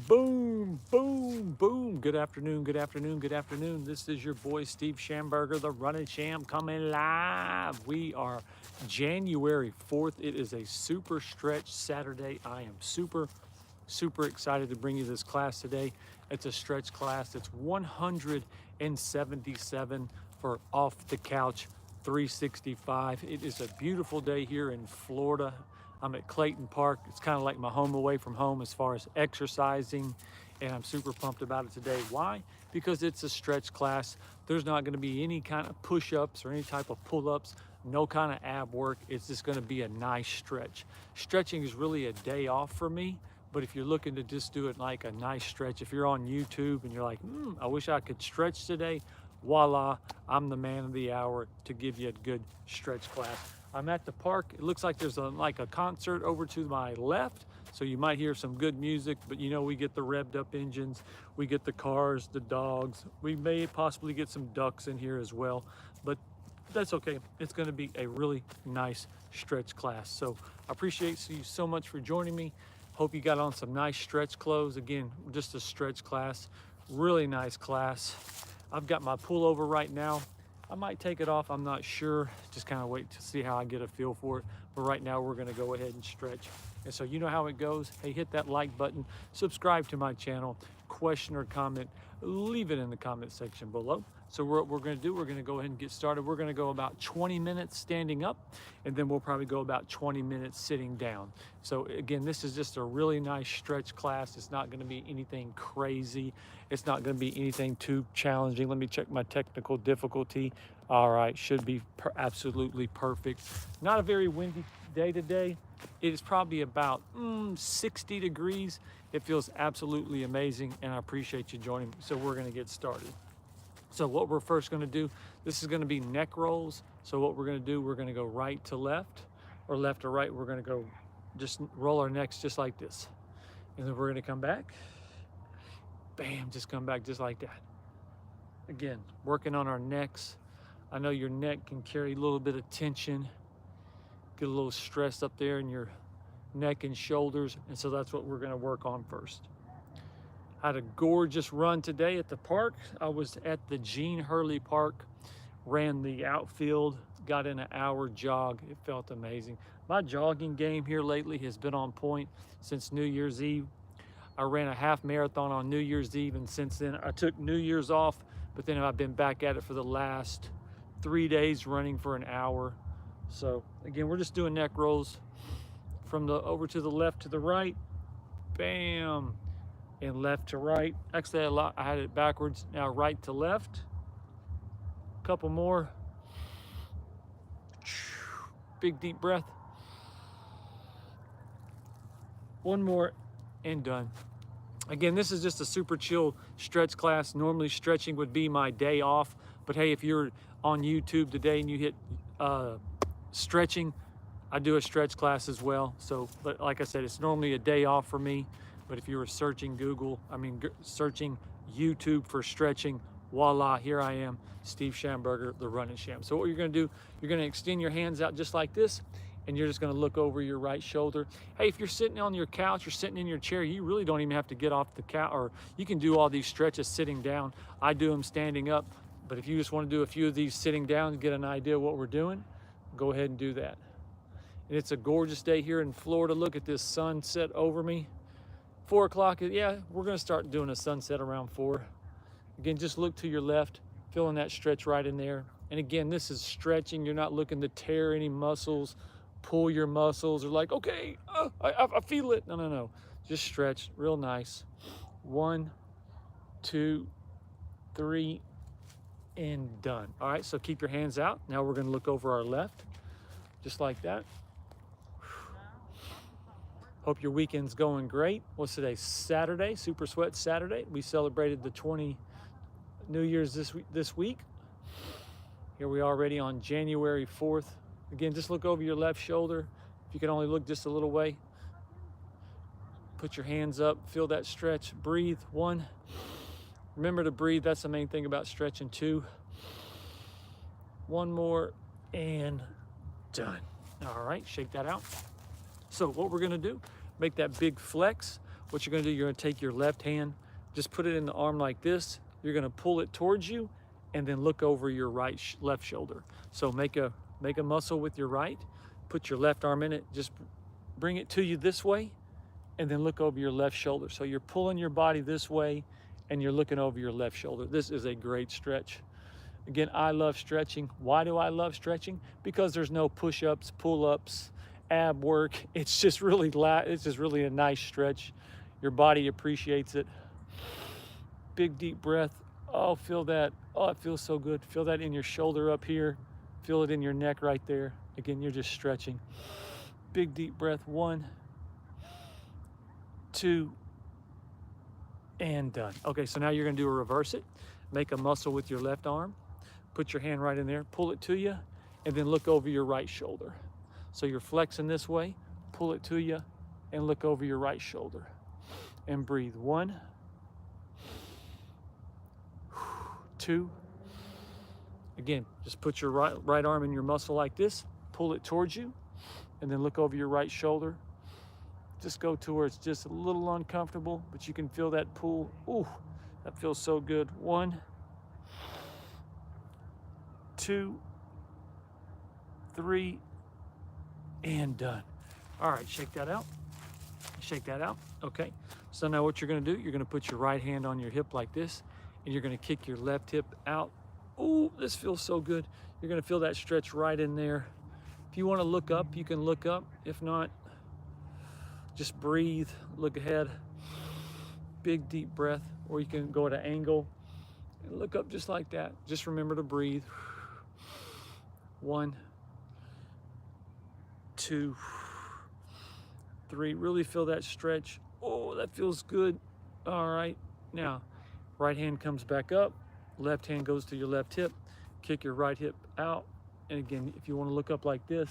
Boom, boom, boom. Good afternoon, good afternoon, good afternoon. This is your boy, Steve Schamberger, the running champ, coming live. We are January 4th. It is a super stretch Saturday. I am super excited to bring you this class today. It's a stretch class. It's 177 for off the couch 365. It is a beautiful day here in Florida. I'm at Clayton Park. It's kind of like my home away from home as far as exercising, and I'm super pumped about it today. Why? Because it's a stretch class. There's not going to be any kind of push-ups or any type of pull-ups, no kind of ab work. It's just going to be a nice stretch. Stretching is really a day off for me, but if you're looking to just do it like a nice stretch, if you're on YouTube and you're like, I wish I could stretch today, voila, I'm the man of the hour to give you a good stretch class. I'm at the park. It looks like there's like a concert over to my left, so you might hear some good music, but you know, we get the revved up engines, we get the cars, the dogs, we may possibly get some ducks in here as well, but that's okay. It's going to be a really nice stretch class. So I appreciate you so much for joining me. Hope you got on some nice stretch clothes. Again, just a stretch class, really nice class. I've got my pullover right now. I might take it off, I'm not sure. Just kind of wait to see how I get a feel for it. But right now we're gonna go ahead and stretch. And so you know how it goes. Hey, hit that like button, subscribe to my channel, question or comment, leave it in the comment section below. So what we're gonna do, we're gonna go ahead and get started. We're gonna go about 20 minutes standing up, and then we'll probably go about 20 minutes sitting down. So again, this is just a really nice stretch class. It's not gonna be anything crazy. It's not gonna be anything too challenging. Let me check my technical difficulty. All right, should be absolutely perfect. Not a very windy day today. It is probably about 60 degrees. It feels absolutely amazing, and I appreciate you joining me. So we're gonna get started. So what we're first gonna do, this is gonna be neck rolls. So what we're gonna do, we're gonna go right to left, or left to right. We're gonna go just roll our necks just like this. And then we're gonna come back, bam, just come back just like that. Again, working on our necks. I know your neck can carry a little bit of tension, get a little stress up there in your neck and shoulders. And so that's what we're gonna work on first. I had a gorgeous run today at the park. I was at the Gene Hurley Park, ran the outfield, got in an hour jog. It felt amazing. My jogging game here lately has been on point since New Year's Eve. I ran a half marathon on New Year's Eve, and since then I took New Year's off, but then I've been back at it for the last 3 days running for an hour. So again, we're just doing neck rolls from the over to the left to the right, bam, and left to right. Actually, I had it backwards. Now right to left. A couple more. Big deep breath. One more and done. Again, this is just a super chill stretch class. Normally stretching would be my day off, but hey, if you're on YouTube today and you hit stretching, I do a stretch class as well. So, but like I said, it's normally a day off for me. But if you were searching searching YouTube for stretching, voila, here I am, Steve Schamberger, the running champ. So what you're gonna do, you're gonna extend your hands out just like this, and you're just gonna look over your right shoulder. Hey, if you're sitting on your couch, you're sitting in your chair, you really don't even have to get off the couch, or you can do all these stretches sitting down. I do them standing up, but if you just wanna do a few of these sitting down to get an idea of what we're doing, go ahead and do that. And it's a gorgeous day here in Florida. Look at this sunset over me. 4 o'clock, yeah, we're gonna start doing a sunset around 4. Again, just look to your left, feeling that stretch right in there. And again, this is stretching. You're not looking to tear any muscles, pull your muscles, or like, okay, I feel it. No. Just stretch, real nice. 1, 2, 3, and done. All right, so keep your hands out. Now we're gonna look over our left, just like that. Hope your weekend's going great. What's today? Saturday, Super Sweat Saturday. We celebrated the 20 New Year's this week. Here we are already on January 4th. Again, just look over your left shoulder. If you can only look just a little way. Put your hands up, feel that stretch, breathe. 1. Remember to breathe, that's the main thing about stretching. 2. 1 more, and done. All right, shake that out. So what we're gonna do, make that big flex. what you're gonna do, you're gonna take your left hand, just put it in the arm like this. You're gonna pull it towards you and then look over your left shoulder. So make a muscle with your right, put your left arm in it, just bring it to you this way, and then look over your left shoulder. So you're pulling your body this way and you're looking over your left shoulder. This is a great stretch. Again, I love stretching. Why do I love stretching? Because there's no push-ups, pull-ups, ab work. It's just really a nice stretch. Your body appreciates it. Big deep breath. Oh, feel that. Oh, it feels so good. Feel that in your shoulder up here. Feel it in your neck right there. Again, you're just stretching. Big deep breath. 1, 2, and done. Okay, so now you're gonna do a reverse it. Make a muscle with your left arm. Put your hand right in there, pull it to you, and then look over your right shoulder. So you're flexing this way, pull it to you, and look over your right shoulder. And breathe. 1, 2. Again, just put your right arm in your muscle like this, pull it towards you, and then look over your right shoulder. Just go to where it's just a little uncomfortable, but you can feel that pull. Ooh, that feels so good. 1, 2, 3, and done. All right, shake that out. Shake that out. Okay, so now what you're gonna do, you're gonna put your right hand on your hip like this, and you're gonna kick your left hip out. Ooh, this feels so good. You're gonna feel that stretch right in there. If you wanna look up, you can look up. If not, just breathe, look ahead. Big deep breath, or you can go at an angle and look up just like that. Just remember to breathe. 1, 2, 3. Really feel that stretch. Oh, that feels good. All right, now right hand comes back up, left hand goes to your left hip, kick your right hip out. And again, if you want to look up like this,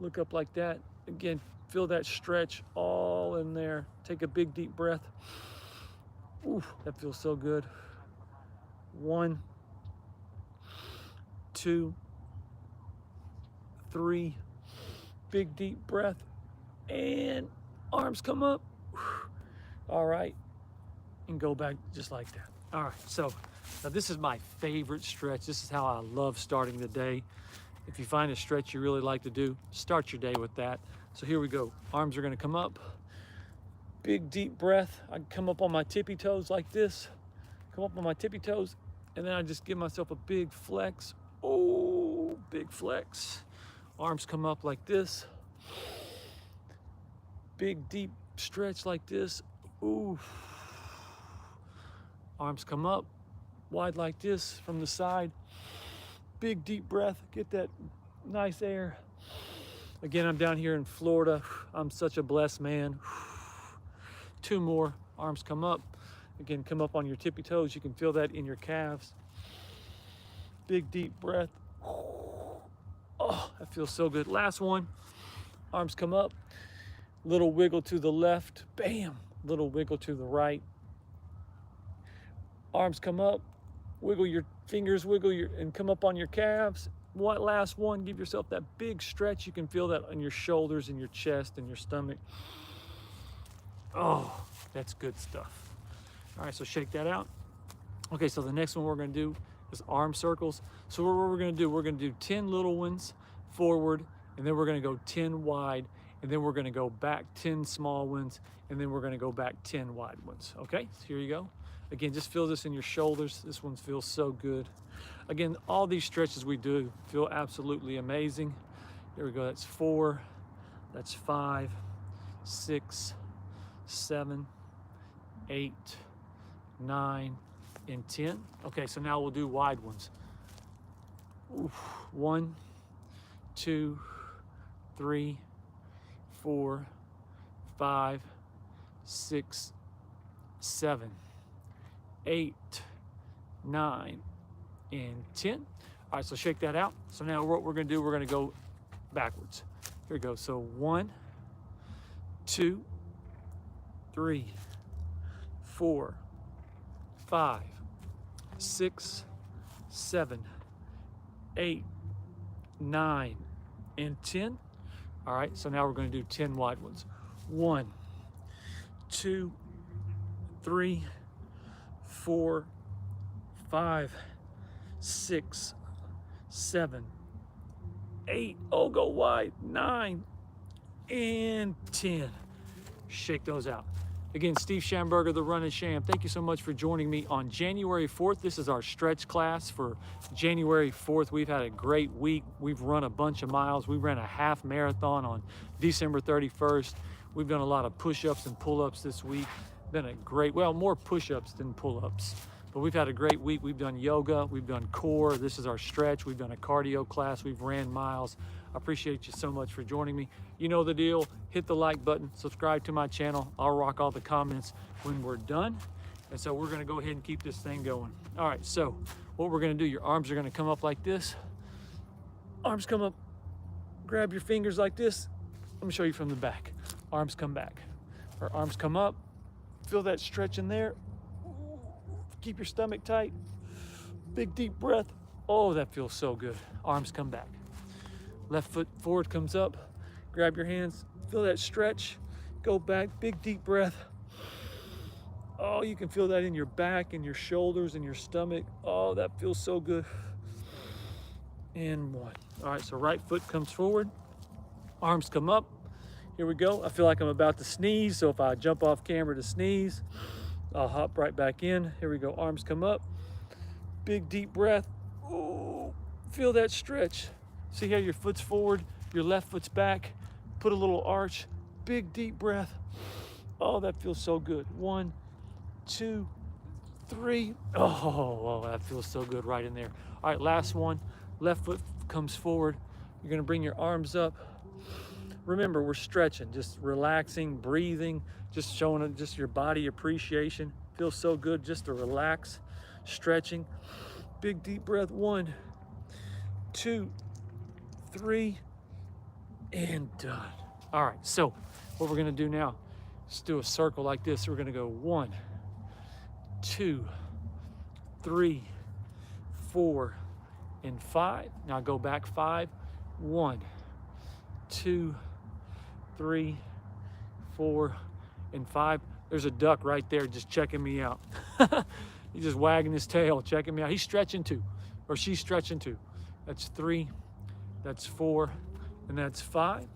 look up like that. Again, feel that stretch all in there. Take a big deep breath. Ooh, that feels so good. 1, 2, 3. Big deep breath, and arms come up. All right, and go back just like that. All right, so now this is my favorite stretch. This is how I love starting the day. If you find a stretch you really like to do, start your day with that. So here we go. Arms are gonna come up. Big deep breath. I come up on my tippy toes like this. Come up on my tippy toes, and then I just give myself a big flex. Oh, big flex. Arms come up like this. Big deep stretch like this. Ooh. Arms come up wide like this from the side. Big deep breath. Get that nice air. Again, I'm down here in Florida. I'm such a blessed man. 2 more. Arms come up. Again, come up on your tippy toes. You can feel that in your calves. Big deep breath. Oh, that feels so good. Last one. Arms come up. Little wiggle to the left. Bam. Little wiggle to the right. Arms come up. Wiggle your fingers, and come up on your calves. Last one. Give yourself that big stretch. You can feel that on your shoulders and your chest and your stomach. Oh, that's good stuff. All right, so shake that out. Okay, so the next one we're gonna do is arm circles. So what we're gonna do, we're gonna do 10 little ones forward, and then we're gonna go 10 wide, and then we're gonna go back 10 small ones, and then we're gonna go back 10 wide ones. Okay, so here you go. Again, just feel this in your shoulders. This one feels so good. Again, all these stretches we do feel absolutely amazing. Here we go, that's 4, that's 5, 6, 7, 8, 9, and 10. Okay, so now we'll do wide ones. Oof. 1, 2, 3, 4, 5, 6, 7, 8, 9, and 10. All right, so shake that out. So now what we're gonna do, we're gonna go backwards. Here we go. So 1, 2, 3, 4, 5, 6, 7, 8, 9, and 10. All right, so now we're going to do 10 wide ones. 1, 2, 3, 4, 5, 6, 7, 8. Oh, go wide. 9 and 10. Shake those out. Again, Steve Schamberger, the Running Sham. Thank you so much for joining me on January 4th. This is our stretch class for January 4th. We've had a great week. We've run a bunch of miles. We ran a half marathon on December 31st. We've done a lot of push-ups and pull-ups this week. Been a great, well, more push-ups than pull-ups. But we've had a great week. We've done yoga, we've done core. This is our stretch. We've done a cardio class. We've ran miles. I appreciate you so much for joining me. You know the deal. Hit the like button, subscribe to my channel. I'll rock all the comments when we're done. And so we're gonna go ahead and keep this thing going. All right, so what we're gonna do, your arms are gonna come up like this. Arms come up, grab your fingers like this. Let me show you from the back. Arms come back. Our arms come up. Feel that stretch in there. Keep your stomach tight. Big deep breath. Oh, that feels so good. Arms come back. Left foot forward comes up. Grab your hands. Feel that stretch. Go back. Big deep breath. Oh, you can feel that in your back and your shoulders and your stomach. Oh, that feels so good. And 1. All right, so right foot comes forward. Arms come up. Here we go. I feel like I'm about to sneeze, so if I jump off camera to sneeze, I'll hop right back in. Here we go. Arms come up. Big deep breath. Ooh, feel that stretch. See how your foot's forward, your left foot's back. Put a little arch. Big deep breath. Oh, that feels so good. 1, 2, 3. Oh, that feels so good right in there. All right, last one. Left foot comes forward. You're gonna bring your arms up. Remember, we're stretching, just relaxing, breathing, just showing just your body appreciation. Feels so good just to relax, stretching. Big deep breath. 1, 2, 3, and done. All right, so what we're gonna do now, let's do a circle like this. We're gonna go 1, 2, 3, 4, and 5. Now go back 5. 1, 2, 3, 4, and 5. There's a duck right there just checking me out. He's just wagging his tail, checking me out. He's stretching too, or she's stretching too. That's 3, that's 4, and that's 5.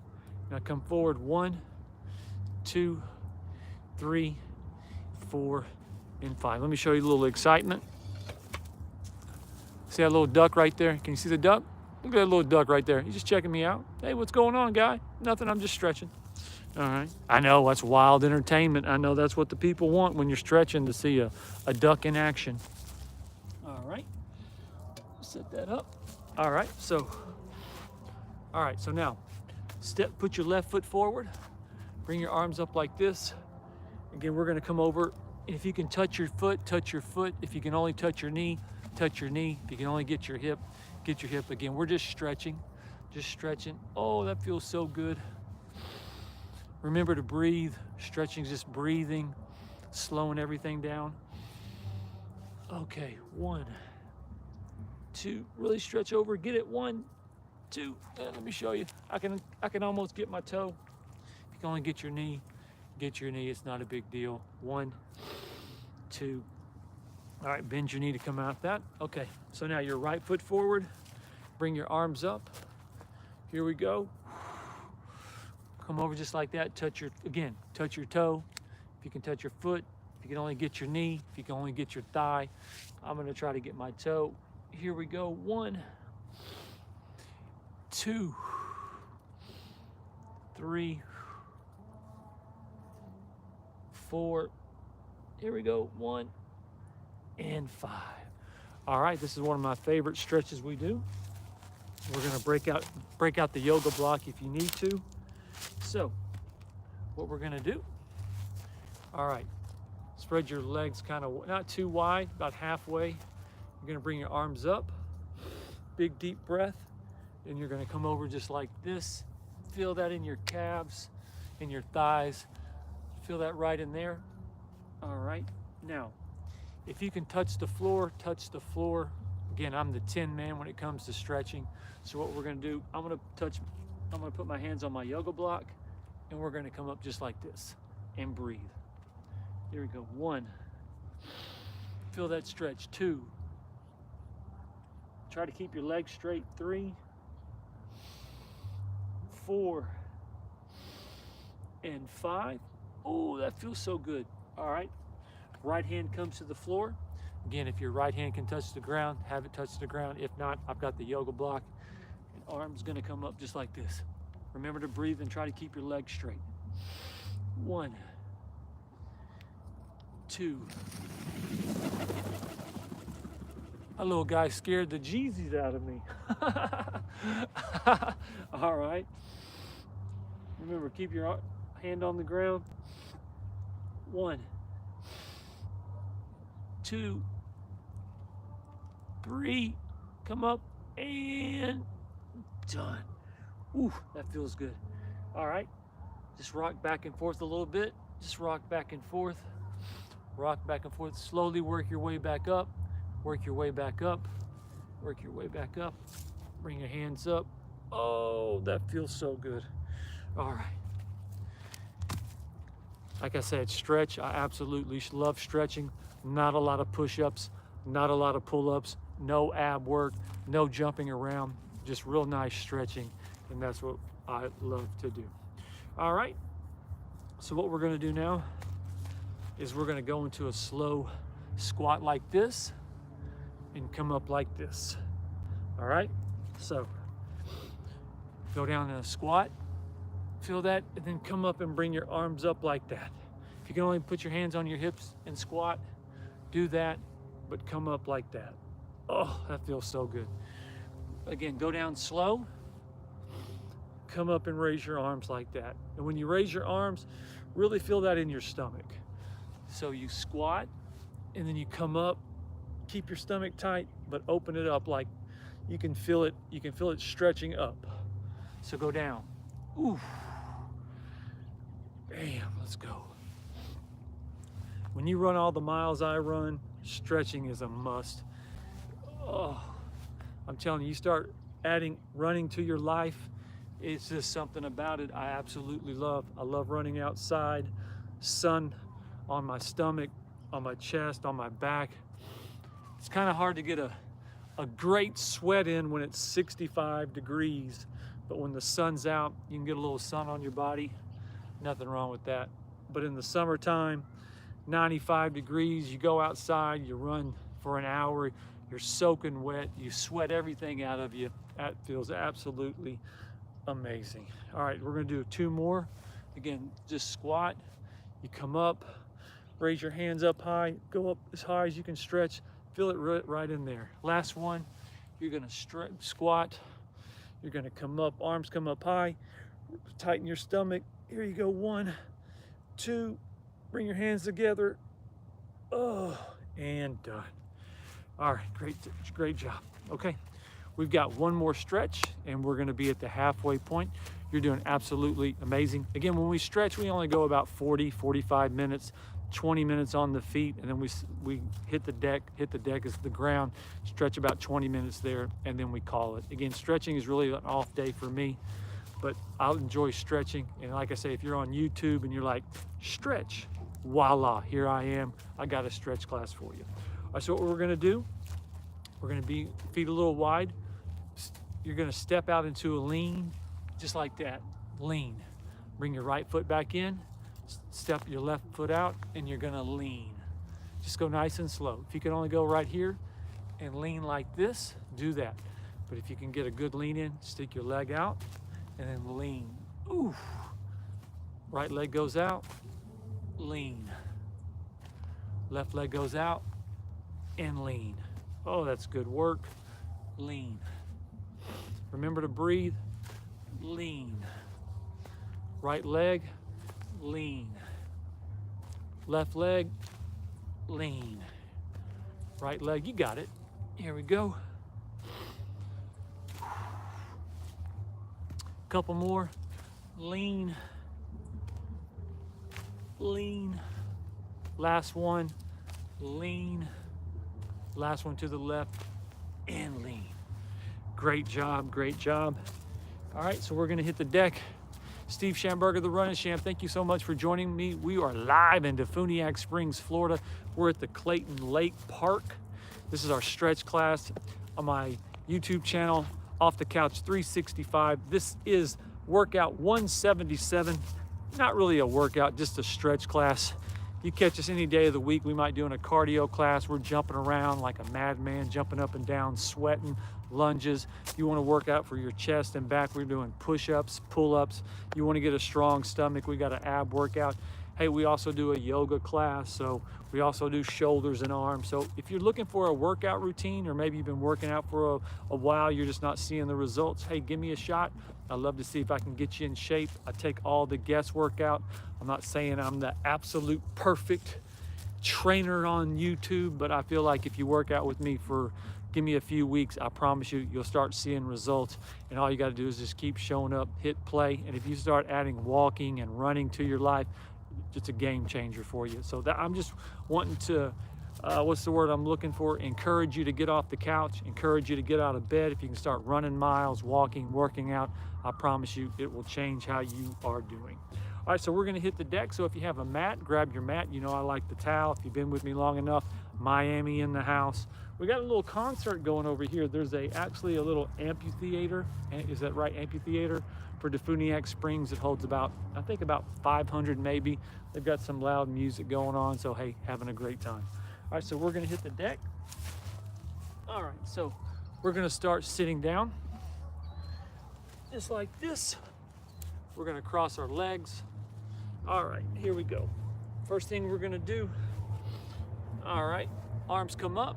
Now come forward. 1, 2, 3, 4, and 5. Let me show you a little excitement. See that little duck right there? Can you see the duck? Look at that little duck right there. He's just checking me out. Hey, what's going on, guy? Nothing, I'm just stretching. All right. I know, that's wild entertainment. I know that's what the people want when you're stretching, to see a duck in action. All right. Set that up. All right, so now, put your left foot forward. Bring your arms up like this. Again, we're gonna come over. If you can touch your foot, touch your foot. If you can only touch your knee, touch your knee. If you can only get your hip, get your hip. Again, we're just stretching, just stretching. Oh, that feels so good. Remember to breathe. Stretching is just breathing, slowing everything down. Okay, 1, 2, really stretch over, get it. 1, 2, let me show you. I can almost get my toe. If you can only get your knee, it's not a big deal. 1, 2. All right, bend your knee to come out that. Okay, so now your right foot forward, bring your arms up. Here we go. Come over just like that, touch your toe. If you can touch your foot, if you can only get your knee, if you can only get your thigh. I'm gonna try to get my toe. Here we go. 1, 2, 3, 4. Here we go. 1 and 5. All right, this is one of my favorite stretches we do. We're gonna break out the yoga block if you need to. So what we're gonna do, all right, spread your legs kind of not too wide, about halfway. You're gonna bring your arms up, big deep breath, and you're gonna come over just like this. Feel that in your calves, in your thighs. Feel that right in there. All right, now, if you can touch the floor, touch the floor. Again, I'm the Tin Man when it comes to stretching. So what we're gonna do, I'm gonna put my hands on my yoga block, and we're gonna come up just like this and breathe. Here we go. 1. Feel that stretch. 2. Try to keep your legs straight. 3, 4, and 5. Oh, that feels so good. All right. Right hand comes to the floor. Again, if your right hand can touch the ground, have it touch the ground. If not, I've got the yoga block. And arm's gonna come up just like this. Remember to breathe and try to keep your legs straight. 1, 2. A little guy scared the Jeezies out of me. All right. Remember, keep your hand on the ground. 1, 2, 3. Come up and done. Ooh, that feels good. All right. Just rock back and forth a little bit. Just rock back and forth. Rock back and forth. Slowly work your way back up. Work your way back up. Work your way back up. Bring your hands up. Oh, that feels so good. All right. Like I said, stretch. I absolutely love stretching. Not a lot of push-ups, not a lot of pull-ups, no ab work, no jumping around, just real nice stretching. And that's what I love to do. All right. So what we're going to do now is we're going to go into a slow squat like this and come up like this. All right. So go down in a squat, feel that, and then come up and bring your arms up like that. If you can only put your hands on your hips and squat, do that, but come up like that. Oh, that feels so good. Again, go down slow, come up and raise your arms like that. And when you raise your arms, really feel that in your stomach. So you squat, and then you come up, keep your stomach tight, but open it up like you can feel it stretching up. So go down. Ooh. Bam, let's go. When you run all the miles I run, stretching is a must. Oh, I'm telling you, you start adding running to your life, it's just something about it I absolutely love. I love running outside, sun on my stomach, on my chest, on my back. It's kind of hard to get a great sweat in when it's 65 degrees, but when the sun's out, you can get a little sun on your body. Nothing wrong with that. But in the summertime, 95 degrees, you go outside, you run for an hour, you're soaking wet, you sweat everything out of you. That feels absolutely amazing. All right, we're gonna do 2 more. Again, just squat, you come up, raise your hands up high, go up as high as you can stretch, feel it right in there. Last one, you're gonna squat, you're gonna come up, arms come up high, tighten your stomach. Here you go, 1, 2, bring your hands together. Oh, and done. All right, great job. Okay, we've got 1 more stretch and we're gonna be at the halfway point. You're doing absolutely amazing. Again, when we stretch, we only go about 40, 45 minutes, 20 minutes on the feet, and then we hit the deck is the ground, stretch about 20 minutes there, and then we call it. Again, stretching is really an off day for me, but I'll enjoy stretching. And like I say, if you're on YouTube and you're like, stretch, voila, here I am. I got a stretch class for you. All right, so what we're gonna do, we're gonna be feet a little wide. You're gonna step out into a lean, just like that, lean. Bring your right foot back in, step your left foot out, and you're gonna lean. Just go nice and slow. If you can only go right here and lean like this, do that. But if you can get a good lean in, stick your leg out and then lean. Ooh. Right leg goes out, lean. Left leg goes out and lean. Oh, that's good work. Lean. Remember to breathe. Lean. Right leg, lean. Left leg, lean. Right leg, you got it. Here we go. Couple more. Lean. Lean. Last one. Lean. Last one to the left and lean. Great job, great job. All right, so we're gonna hit the deck Steve Schamberger, the Running Sham. Thank you so much for joining me. We are live in Defuniak Springs, Florida. We're at the Clayton Lake Park. This is our stretch class on my YouTube channel, Off the Couch 365. This is workout 177. Not really a workout, just a stretch class. You catch us any day of the week, we might do in a cardio class. We're jumping around like a madman, jumping up and down, sweating, lunges. You want to work out for your chest and back, we're doing push-ups, pull-ups. You want to get a strong stomach, we got an ab workout. Hey, we also do a yoga class, so we also do shoulders and arms. So if you're looking for a workout routine, or maybe you've been working out for a while, you're just not seeing the results, hey, give me a shot. I'd love to see if I can get you in shape. I take all the guesswork out. I'm not saying I'm the absolute perfect trainer on YouTube, but I feel like if you work out with me for, give me a few weeks, I promise you, you'll start seeing results. And all you got to do is just keep showing up, hit play. And if you start adding walking and running to your life, it's a game changer for you. So that I'm just wanting to, what's the word I'm looking for? Encourage you to get off the couch, encourage you to get out of bed. If you can start running miles, walking, working out, I promise you it will change how you are doing. All right, so we're gonna hit the deck. So if you have a mat, grab your mat. You know I like the towel. If you've been with me long enough, Miami in the house. We got a little concert going over here. There's actually a little amphitheater. Is that right, amphitheater? For Defuniak Springs. It holds about, I think about 500 maybe. They've got some loud music going on, so hey, having a great time. All right, so we're gonna hit the deck. All right, so we're gonna start sitting down, just like this. We're gonna cross our legs. All right, here we go. First thing we're gonna do, all right, arms come up,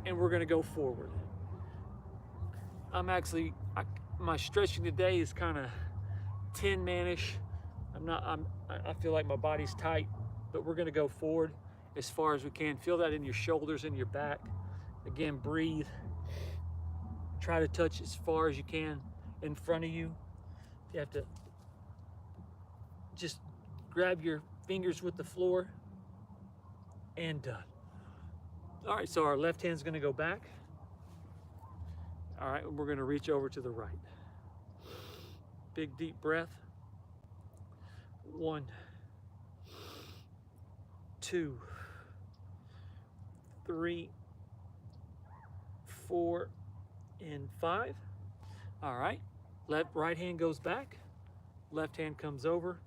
and we're gonna go forward. My stretching today is kind of 10-man-ish. I feel like my body's tight, but we're gonna go forward as far as we can. Feel that in your shoulders and your back. Again, breathe. Try to touch as far as you can in front of you. You have to just grab your fingers with the floor, and done. All right, so our left hand's gonna go back. All right, we're gonna reach over to the right. Big deep breath. 1, 2, 3, 4, and 5. All right, right hand goes back, left hand comes over.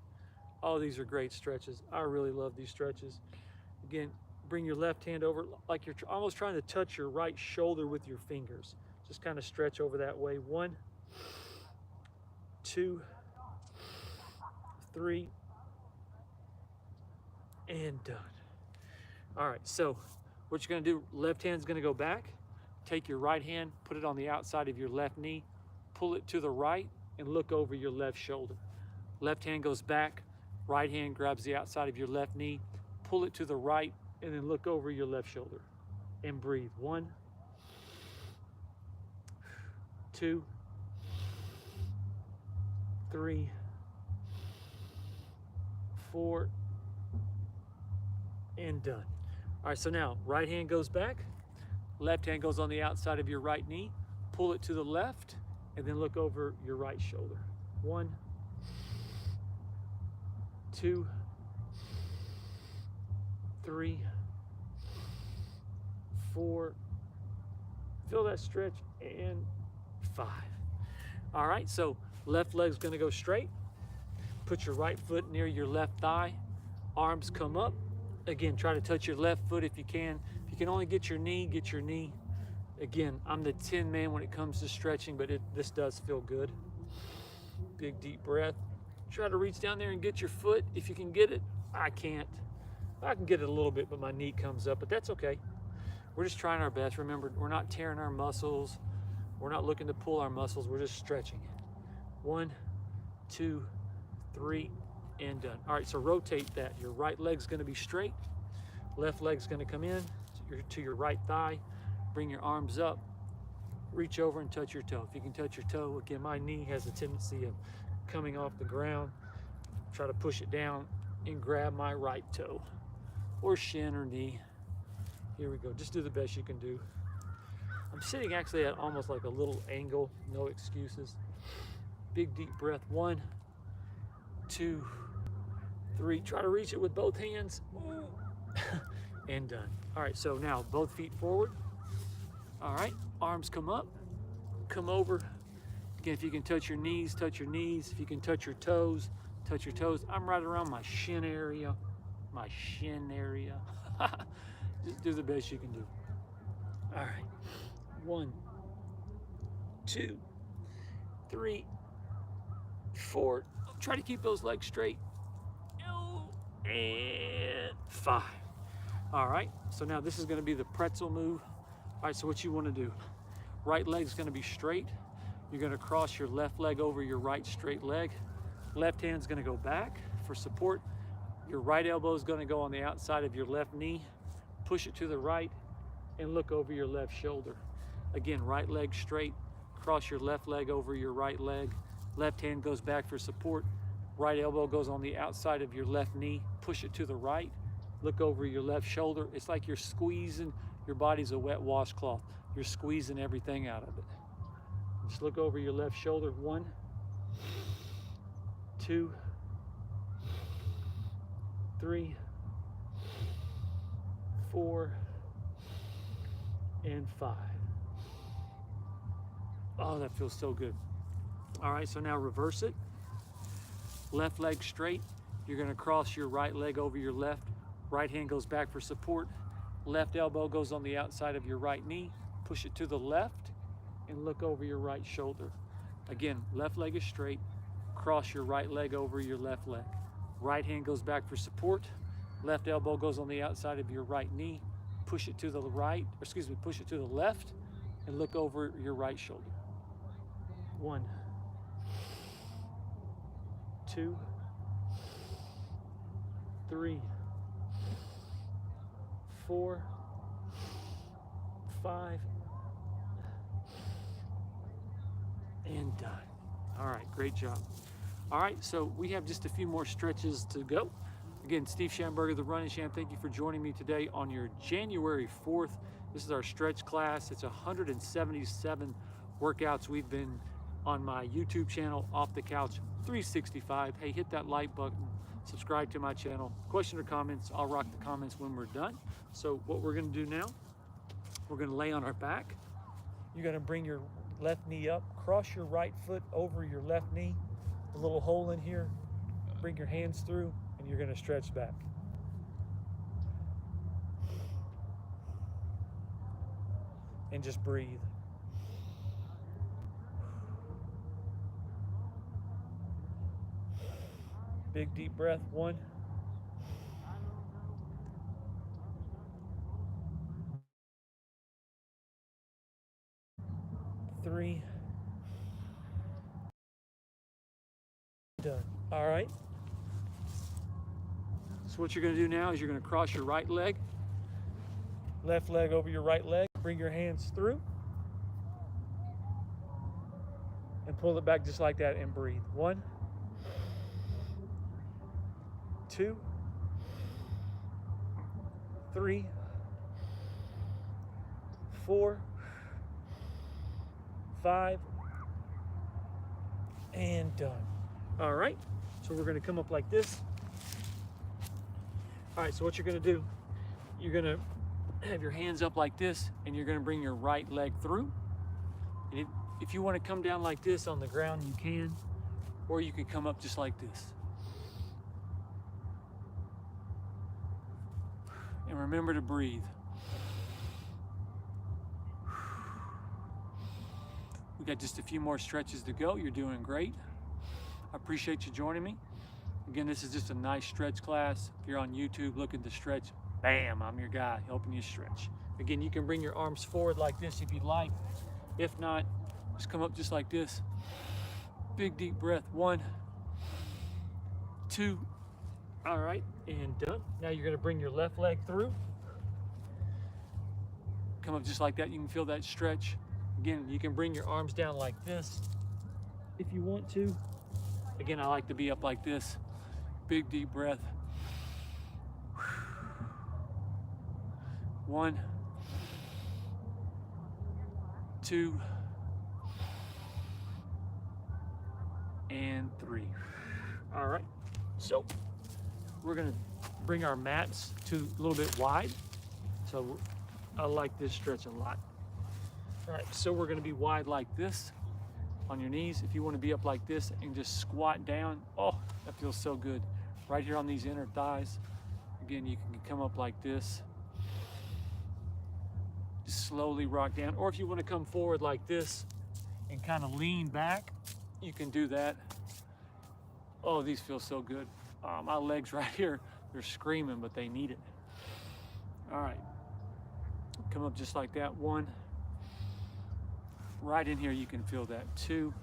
All these are great stretches. I really love these stretches. Again, bring your left hand over like you're almost trying to touch your right shoulder with your fingers. Just kind of stretch over that way. 1, 2, 3, and done. All right, so what you're gonna do, left hand's gonna go back, take your right hand, put it on the outside of your left knee, pull it to the right, and look over your left shoulder. Left hand goes back, right hand grabs the outside of your left knee, pull it to the right, and then look over your left shoulder, and breathe. 1, 2, 3, 4, and done. All right, so now right hand goes back, left hand goes on the outside of your right knee, pull it to the left, and then look over your right shoulder. 1, 2, 3, 4, feel that stretch, and 5. All right, so left leg's gonna go straight. Put your right foot near your left thigh, arms come up. Again, try to touch your left foot if you can. If you can only get your knee, get your knee. Again, I'm the 10 man when it comes to stretching, but this does feel good. Big deep breath. Try to reach down there and get your foot. If you can get it, I can't. I can get it a little bit, but my knee comes up, but that's okay. We're just trying our best. Remember, we're not tearing our muscles. We're not looking to pull our muscles. We're just stretching. 1, 2, 3, and done. All right, so rotate that. Your right leg's gonna be straight. Left leg's gonna come in to your right thigh. Bring your arms up. Reach over and touch your toe. If you can touch your toe, again, my knee has a tendency of coming off the ground. Try to push it down and grab my right toe or shin or knee. Here we go. Just do the best you can do. I'm sitting actually at almost like a little angle. No excuses. Big deep breath. 1, 2, 3. Try to reach it with both hands. And done. All right, so now both feet forward. All right, arms come up, come over. Again, if you can touch your knees, touch your knees. If you can touch your toes, touch your toes. I'm right around my shin area. My shin area. Just do the best you can do. All right. 1, 2, 3, 4. Try to keep those legs straight. And 5. All right. So now this is going to be the pretzel move. All right. So what you want to do? Right leg is going to be straight. You're going to cross your left leg over your right straight leg. Left hand's going to go back for support. Your right elbow is going to go on the outside of your left knee. Push it to the right and look over your left shoulder. Again, right leg straight. Cross your left leg over your right leg. Left hand goes back for support. Right elbow goes on the outside of your left knee. Push it to the right. Look over your left shoulder. It's like you're squeezing. Your body's a wet washcloth. You're squeezing everything out of it. Just look over your left shoulder. 1, 2, 3, 4, and 5. Oh, that feels so good. All right, so now reverse it. Left leg straight. You're going to cross your right leg over your left. Right hand goes back for support. Left elbow goes on the outside of your right knee. Push it to the left and look over your right shoulder. Again, left leg is straight. Cross your right leg over your left leg. Right hand goes back for support. Left elbow goes on the outside of your right knee. Push it to the right, or excuse me, push it to the left and look over your right shoulder. 1, 2, 3, 4, 5, and done. All right, great job. All right, so we have just a few more stretches to go. Again, Steve Schamberger, the Running Champ, thank you for joining me today on your January 4th. This is our stretch class. It's 177 workouts. We've been on my YouTube channel, Off the Couch 365. Hey, hit that like button, subscribe to my channel. Question or comments, I'll rock the comments when we're done. So what we're gonna do now, we're gonna lay on our back. You're gonna bring your left knee up, cross your right foot over your left knee, a little hole in here, bring your hands through, and you're gonna stretch back. And just breathe. Big deep breath. 1, 3, done. All right. So what you're going to do now is you're going to cross your right leg, left leg over your right leg, bring your hands through, and pull it back just like that and breathe. 1, 2, 3, 4, 5, and done. All right, so we're gonna come up like this. All right, so what you're gonna do, you're gonna have your hands up like this, and you're gonna bring your right leg through. And if you wanna come down like this on the ground, you can, or you can come up just like this. And remember to breathe. We got just a few more stretches to go. You're doing great. I appreciate you joining me. Again, this is just a nice stretch class. If you're on YouTube looking to stretch, bam, I'm your guy helping you stretch. Again, you can bring your arms forward like this if you'd like. If not, just come up just like this. Big deep breath. 1, 2, all right, and done. Now you're gonna bring your left leg through. Come up just like that. You can feel that stretch. Again, you can bring your arms down like this if you want to. Again, I like to be up like this. Big deep breath. 1, 2, and 3. All right, So we're gonna bring our mats to a little bit wide. So I like this stretch a lot. All right, so we're gonna be wide like this on your knees. If you wanna be up like this and just squat down, oh, that feels so good. Right here on these inner thighs. Again, you can come up like this. Just slowly rock down. Or if you wanna come forward like this and kind of lean back, you can do that. Oh, these feel so good. My legs right here, they're screaming, but they need it. All right, come up just like that. 1. Right in here, you can feel that. 2,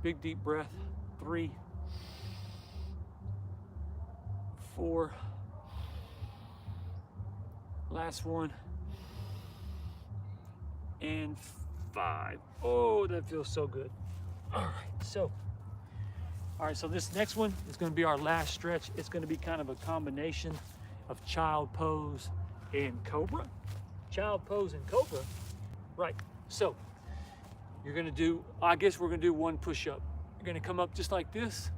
big deep breath. 3, 4, last one, and 5. Oh, that feels so good. All right, so this next one is gonna be our last stretch. It's gonna be kind of a combination of child pose and cobra. Child pose and cobra. Right, so you're gonna do, I guess we're gonna do 1 push-up. You're gonna come up just like this,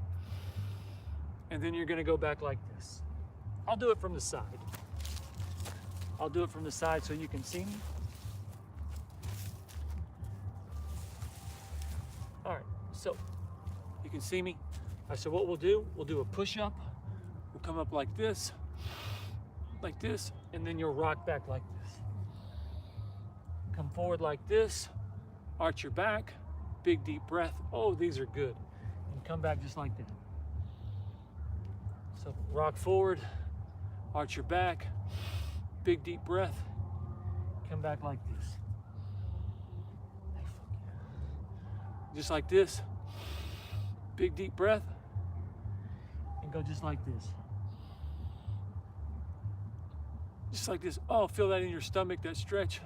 and then you're gonna go back like this. I'll do it from the side. I'll do it from the side so you can see me. All right, so you can see me. All right, so what we'll do a push-up. We'll come up like this, and then you'll rock back like this. Come forward like this, arch your back, big deep breath. Oh, these are good. And come back just like that. So rock forward, arch your back, big deep breath, come back like this. Just like this, big deep breath, and go just like this. Just like this. Oh, feel that in your stomach, that stretch.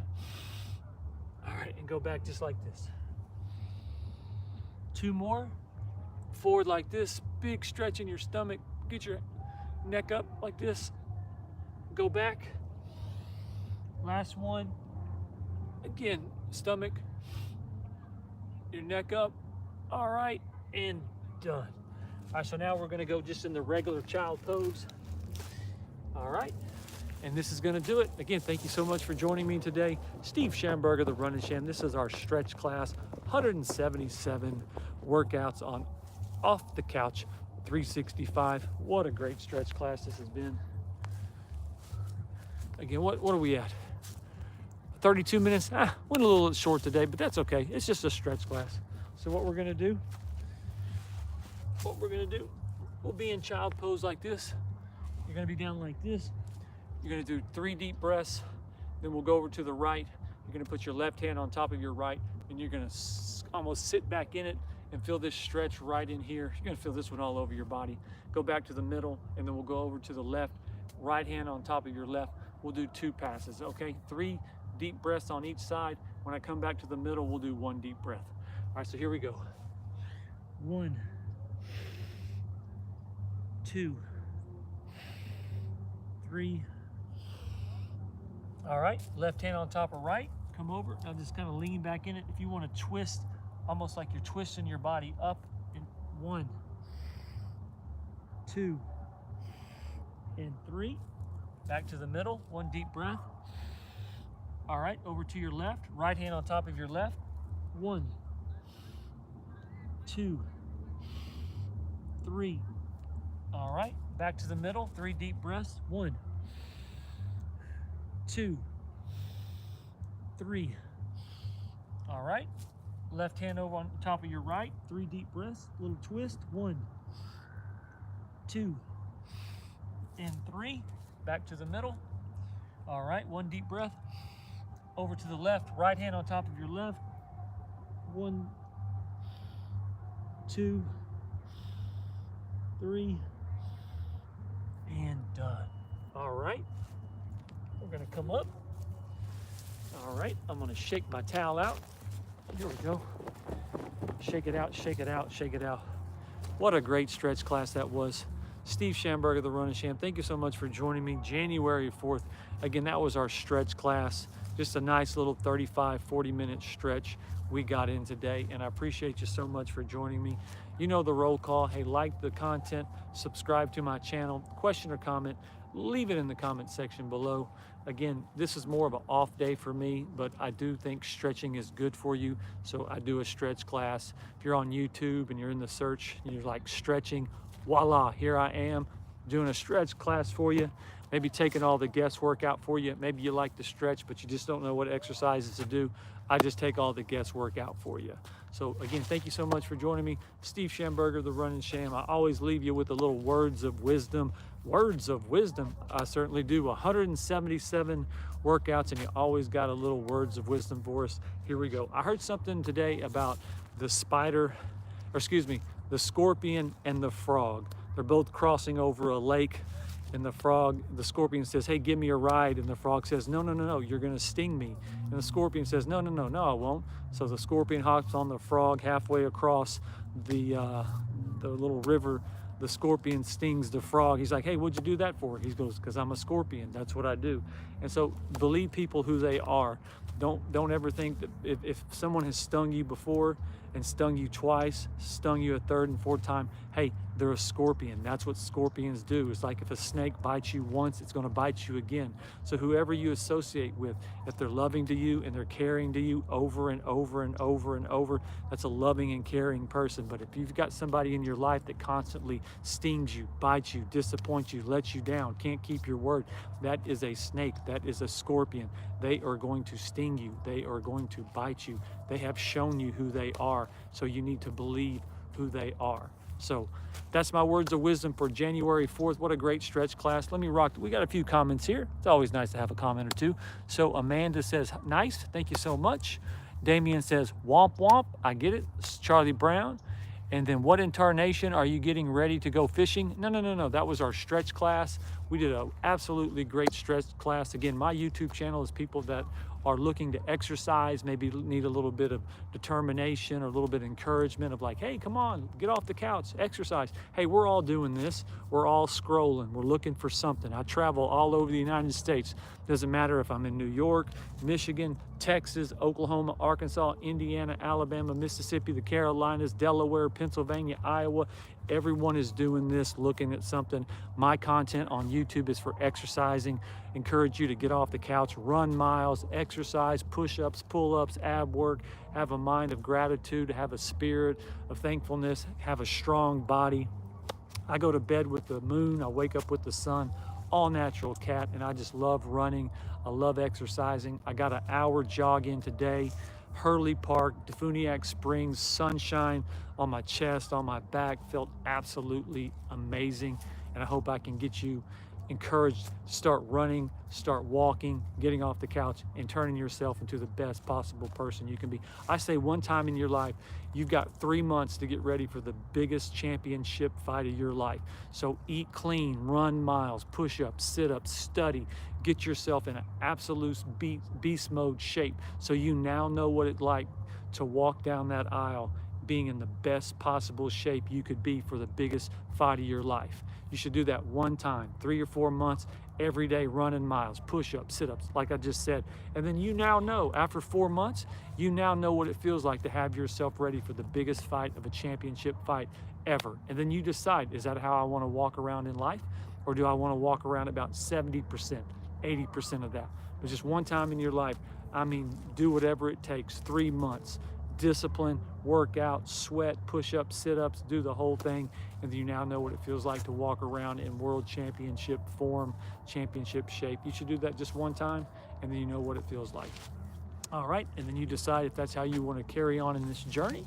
All right, and go back just like this. 2 more. Forward like this, big stretch in your stomach. Get your neck up like this. Go back. Last one. Again, stomach, your neck up. All right, and done. All right, so now we're gonna go just in the regular child pose. All right, and this is gonna do it. Again, thank you so much for joining me today. Steve Schamberger, the Run and Sham. This is our stretch class, 177 workouts on Off the Couch 365. What a great stretch class this has been. Again, what are we at? 32 minutes? Went a little short today, but that's okay. It's just a stretch class. So what we're gonna do, we'll be in child pose like this. You're gonna be down like this. You're gonna do 3 deep breaths. Then we'll go over to the right. You're gonna put your left hand on top of your right, and you're gonna almost sit back in it and feel this stretch right in here. You're gonna feel this one all over your body. Go back to the middle, and then we'll go over to the left. Right hand on top of your left. We'll do 2 passes, okay? 3 deep breaths on each side. When I come back to the middle, we'll do 1 deep breath. All right, so here we go. 1, 2, 3. All right, left hand on top of right. Come over. Now just kind of lean back in it. If you want to twist, almost like you're twisting your body up. In 1, 2, and 3. Back to the middle. 1 deep breath. All right, over to your left. Right hand on top of your left. 1, 2, 3. All right, back to the middle. 3 deep breaths. 1, 2, 3. All right, left hand over on top of your right. 3 deep breaths. Little twist. 1, 2, and 3. Back to the middle. All right, 1 deep breath. Over to the left. Right hand on top of your left. 1, 2, 3, and done. All right, we're gonna come up. All right, I'm gonna shake my towel out. Here we go. Shake it out, shake it out, shake it out. What a great stretch class that was. Steve Schamberger, the Run and Sham. Thank you so much for joining me. January 4th. Again, that was our stretch class. Just a nice little 35, 40-minute stretch we got in today. And I appreciate you so much for joining me. You know the roll call. Hey, like the content, subscribe to my channel, question or comment, leave it in the comment section below. Again, this is more of an off day for me, but I do think stretching is good for you. So I do a stretch class. If you're on YouTube and you're in the search and you're like stretching, voila, here I am doing a stretch class for you. Maybe taking all the guesswork out for you. Maybe you like to stretch, but you just don't know what exercises to do. I just take all the guesswork out for you. So again, thank you so much for joining me. Steve Schamberger, the Running Sham. I always leave you with a little words of wisdom. Words of wisdom, I certainly do. 177 workouts, and you always got a little words of wisdom for us. Here we go. I heard something today about the the scorpion and the frog. They're both crossing over a lake, and the scorpion says, hey, give me a ride. And the frog says, no, no, no, no, you're gonna sting me. And the scorpion says, no, no, no, no, I won't. So the scorpion hops on the frog halfway across the little river. The scorpion stings the frog. He's like, hey, what'd you do that for? He goes, because I'm a scorpion. That's what I do. And so believe people who they are. Don't ever think that if someone has stung you before and stung you twice, stung you a third and fourth time, hey, they're a scorpion. That's what scorpions do. It's like if a snake bites you once, it's going to bite you again. So whoever you associate with, if they're loving to you and they're caring to you over and over and over and over, that's a loving and caring person. But if you've got somebody in your life that constantly stings you, bites you, disappoints you, lets you down, can't keep your word, that is a snake. That is a scorpion. They are going to sting you. They are going to bite you. They have shown you who they are. So you need to believe who they are. So that's my words of wisdom for January 4th. What a great stretch class. Let me rock. We got a few comments here. It's always nice to have a comment or two. So Amanda says, nice. Thank you so much. Damien says, womp womp. I get it. It's Charlie Brown. And then what in tarnation are you getting ready to go fishing? No, no, no, no. That was our stretch class. We did an absolutely great stretch class. Again, my YouTube channel is people that are looking to exercise, maybe need a little bit of determination or a little bit of encouragement of like, hey, come on, get off the couch, exercise. Hey, we're all doing this. We're all scrolling. We're looking for something. I travel all over the United States. Doesn't matter if I'm in New York, Michigan, Texas, Oklahoma, Arkansas, Indiana, Alabama, Mississippi, the Carolinas, Delaware, Pennsylvania, Iowa. Everyone is doing this, looking at something. My content on YouTube is for exercising. Encourage you to get off the couch, run miles, exercise, push-ups, pull-ups, ab work, have a mind of gratitude, have a spirit of thankfulness, have a strong body. I go to bed with the moon, I wake up with the sun, all natural cat, and I just love running. I love exercising. I got an hour jog in today. Hurley Park, Defuniak Springs, sunshine on my chest, on my back, felt absolutely amazing. And I hope I can get you encouraged to start running, start walking, getting off the couch, and turning yourself into the best possible person you can be. I say one time in your life, you've got 3 months to get ready for the biggest championship fight of your life. So eat clean, run miles, push-ups, sit-ups, study, get yourself in an absolute beast mode shape so you now know what it's like to walk down that aisle being in the best possible shape you could be for the biggest fight of your life. You should do that one time, 3 or 4 months, every day running miles, push-ups, sit-ups, like I just said. And then you now know, after 4 months, you now know what it feels like to have yourself ready for the biggest fight of a championship fight ever. And then you decide, is that how I want to walk around in life? Or do I want to walk around about 70%, 80% of that? But just one time in your life, I mean, do whatever it takes, 3 months. Discipline, workout, sweat, push-ups, sit-ups, do the whole thing, and you now know what it feels like to walk around in world championship form, championship shape. You should do that just one time, and then you know what it feels like. All right, and then you decide if that's how you want to carry on in this journey,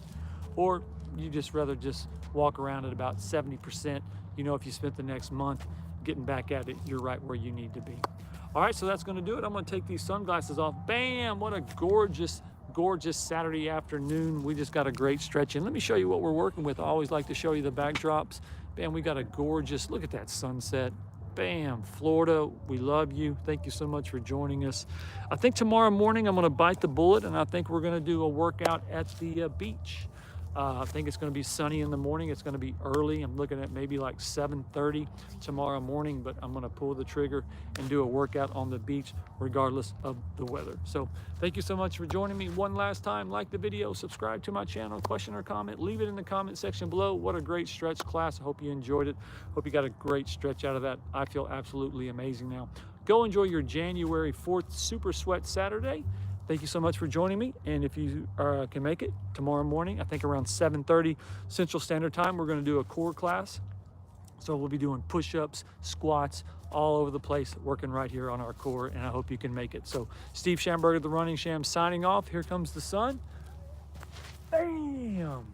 or you just rather just walk around at about 70%. You know, if you spent the next month getting back at it, you're right where you need to be. All right, so that's going to do it. I'm going to take these sunglasses off. Bam! What a gorgeous Saturday afternoon. We just got a great stretch in. Let me show you what we're working with. I always like to show you the backdrops. Bam, we got a gorgeous, look at that sunset. Bam, Florida, we love you. Thank you so much for joining us. I think tomorrow morning I'm gonna bite the bullet and I think we're gonna do a workout at the beach. I think it's going to be sunny in the morning. It's going to be early. I'm looking at maybe like 7:30 tomorrow morning, but I'm going to pull the trigger and do a workout on the beach regardless of the weather. So thank you so much for joining me one last time. Like the video, subscribe to my channel, question or comment, leave it in the comment section below. What a great stretch class. I hope you enjoyed it. Hope you got a great stretch out of that. I feel absolutely amazing now. Go enjoy your January 4th Super Sweat Saturday. Thank you so much for joining me. And if you can make it tomorrow morning, I think around 7:30 Central Standard Time, we're going to do a core class. So we'll be doing push-ups, squats, all over the place, working right here on our core, and I hope you can make it. So Steve Schamberger, the Running Sham, signing off. Here comes the sun. Bam!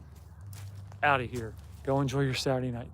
Out of here. Go enjoy your Saturday night.